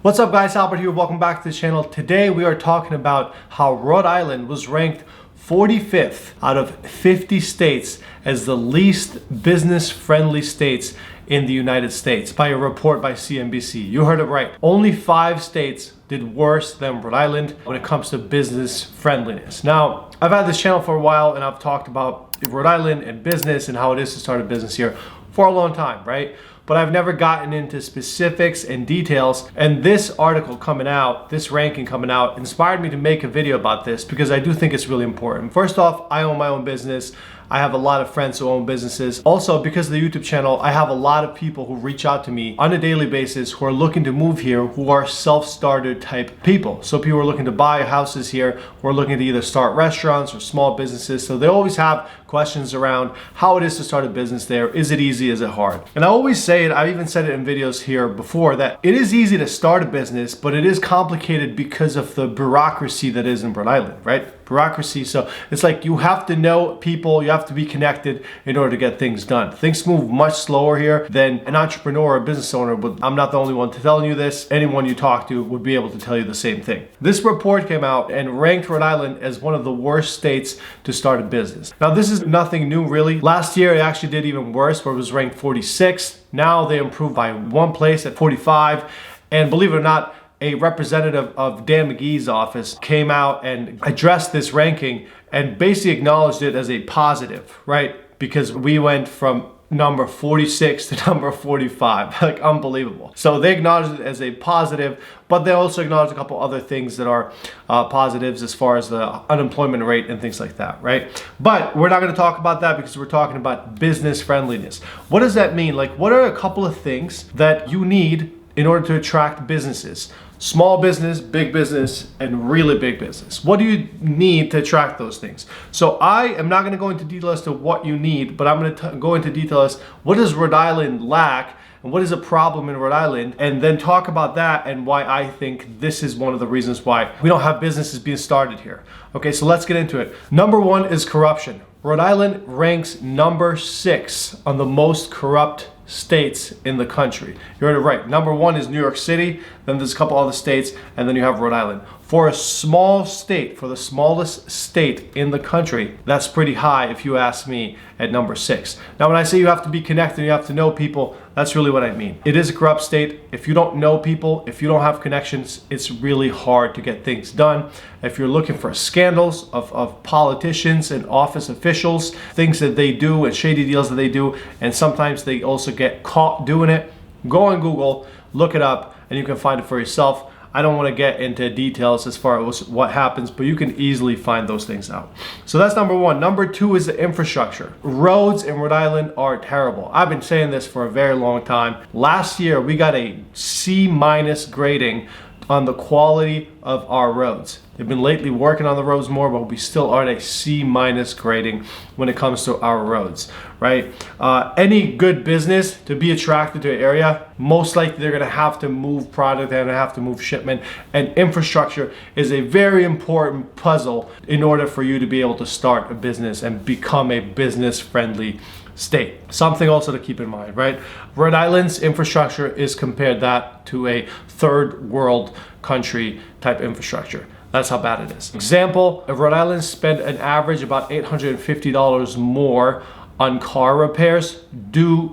What's up guys, Albert here, welcome back to the channel. Today we are talking about how Rhode Island was ranked 45th out of 50 states as the least business-friendly states in the United States by a report by CNBC. You heard it right. Only 5 states did worse than Rhode Island when it comes to business friendliness. Now, I've had this channel for a while and I've talked about Rhode Island and business and how it is to start a business here for a long time, right? But I've never gotten into specifics and details. And this article coming out, this ranking coming out, inspired me to make a video about this because I do think it's really important. First off, I own my own business. I have a lot of friends who own businesses. Also, because of the YouTube channel, I have a lot of people who reach out to me on a daily basis who are looking to move here, who are self-starter type people. So people are looking to buy houses here, who are looking to either start restaurants or small businesses. So they always have questions around how it is to start a business there. Is it easy? Is it hard? And I always say it, I've even said it in videos here before, that it is easy to start a business, but it is complicated because of the bureaucracy that is in Rhode Island, right? Bureaucracy. So it's like you have to know people, you have to be connected in order to get things done. Things move much slower here than an entrepreneur or a business owner. But I'm not the only one telling you this. Anyone you talk to would be able to tell you the same thing. This report came out and ranked Rhode Island as one of the worst states to start a business. Now, this is nothing new really. Last year, it actually did even worse, where it was ranked 46th. Now they improved by 1 place at 45. And believe it or not, a representative of Dan McGee's office came out and addressed this ranking and basically acknowledged it as a positive, right? Because we went from number 46 to number 45, like unbelievable. So they acknowledged it as a positive, but they also acknowledged a couple other things that are positives as far as the unemployment rate and things like that, right? But we're not gonna talk about that because we're talking about business friendliness. What does that mean? Like, what are a couple of things that you need in order to attract businesses? Small business, big business, and really big business. What do you need to attract those things? So I am not gonna go into detail as to what you need, but I'm gonna go into detail as what does Rhode Island lack and what is a problem in Rhode Island, and then talk about that and why I think this is one of the reasons why we don't have businesses being started here. Okay, so let's get into it. Number 1 is corruption. Rhode Island ranks number 6 on the most corrupt states in the country. You heard it right. Number 1 is New York City, then there's a couple other states, and then you have Rhode Island. For a small state, for the smallest state in the country, that's pretty high if you ask me at number 6. Now when I say you have to be connected, you have to know people, that's really what I mean. It is a corrupt state. If you don't know people, if you don't have connections, it's really hard to get things done. If you're looking for scandals of politicians and office officials, things that they do and shady deals that they do, and sometimes they also get caught doing it, go on Google, look it up, and you can find it for yourself. I don't want to get into details as far as what happens, but you can easily find those things out. So that's number 1. Number 2 is the infrastructure. Roads in Rhode Island are terrible. I've been saying this for a very long time. Last year, we got a C- grading on the quality of our roads. They've been lately working on the roads more, but we still are at a C- grading when it comes to our roads, right? Any good business to be attracted to an area, most likely they're gonna have to move product, they're gonna have to move shipment, and infrastructure is a very important puzzle in order for you to be able to start a business and become a business-friendly state. Something also to keep in mind, right? Rhode Island's infrastructure is compared that to a third world country type infrastructure. That's how bad it is. Example, if Rhode Island spent an average about $850 more on car repairs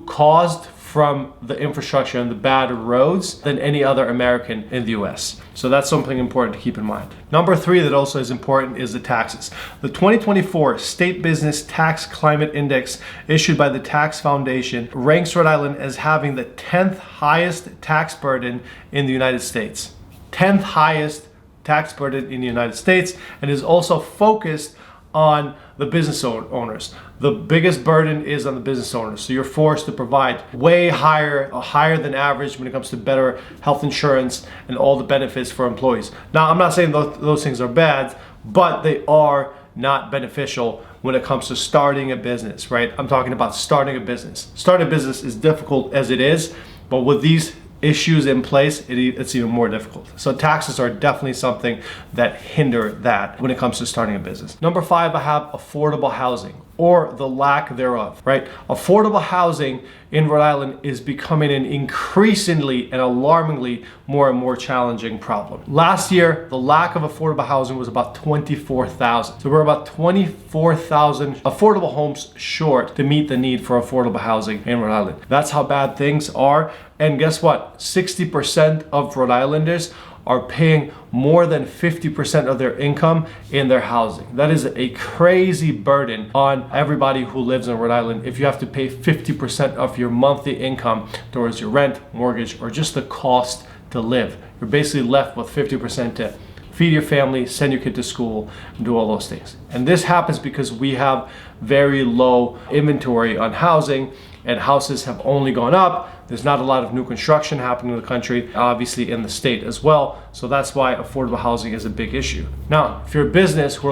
caused from the infrastructure and the bad roads than any other American in the US. So that's something important to keep in mind. Number 3 that also is important is the taxes. The 2024 State Business Tax Climate Index issued by the Tax Foundation ranks Rhode Island as having the 10th highest tax burden in the United States. 10th highest tax burden in the United States, and is also focused on the business owners. The biggest burden is on the business owners. So you're forced to provide way higher than average when it comes to better health insurance and all the benefits for employees. Now, I'm not saying those things are bad, but they are not beneficial when it comes to starting a business, right? I'm talking about starting a business. Starting a business is difficult as it is, but with these issues in place, it's even more difficult. So taxes are definitely something that hinder that when it comes to starting a business. Number 5, I have affordable housing. or the lack thereof, right? Affordable housing in Rhode Island is becoming an increasingly and alarmingly more and more challenging problem. Last year, the lack of affordable housing was about 24,000. So we're about 24,000 affordable homes short to meet the need for affordable housing in Rhode Island. That's how bad things are. And guess what? 60% of Rhode Islanders are paying more than 50% of their income in their housing. That is a crazy burden on everybody who lives in Rhode Island if you have to pay 50% of your monthly income towards your rent, mortgage, or just the cost to live. You're basically left with 50% to feed your family, send your kid to school, and do all those things. And this happens because we have very low inventory on housing, and houses have only gone up. There's not a lot of new construction happening in the country, obviously in the state as well. So that's why affordable housing is a big issue. Now, if you're a business who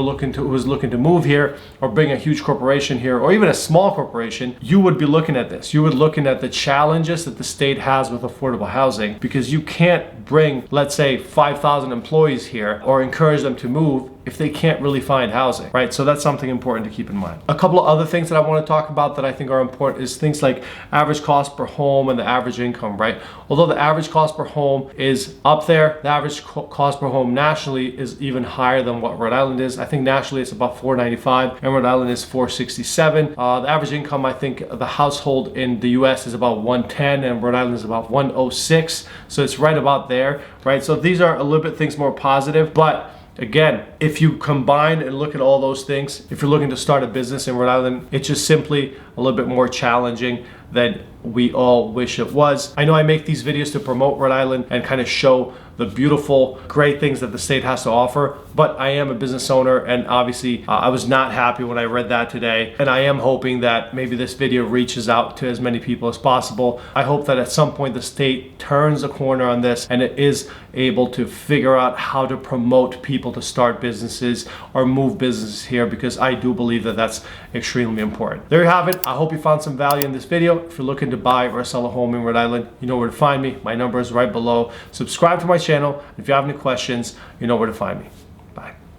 is looking to move here or bring a huge corporation here, or even a small corporation, you would be looking at this. You would be looking at the challenges that the state has with affordable housing, because you can't bring, let's say, 5,000 employees here or encourage them to move if they can't really find housing, right? So that's something important to keep in mind. A couple of other things that I want to talk about that I think are important is things like average cost per home and the average income, right? Although the average cost per home is up there, the average cost per home nationally is even higher than what Rhode Island is. I think nationally it's about $495 and Rhode Island is $467. The average income, I think the household in the US is about $110 and Rhode Island is about $106. So it's right about there, right? So these are a little bit things more positive, but again, if you combine and look at all those things, if you're looking to start a business in Rhode Island, it's just simply a little bit more challenging than we all wish it was. I know I make these videos to promote Rhode Island and kind of show the beautiful, great things that the state has to offer, but I am a business owner, and obviously I was not happy when I read that today, and I am hoping that maybe this video reaches out to as many people as possible. I hope that at some point the state turns a corner on this and it is able to figure out how to promote people to start businesses or move businesses here, because I do believe that that's extremely important. There you have it. I hope you found some value in this video. If you're looking to buy or sell a home in Rhode Island, you know where to find me. My number is right below. Subscribe to my channel. If you have any questions, you know where to find me.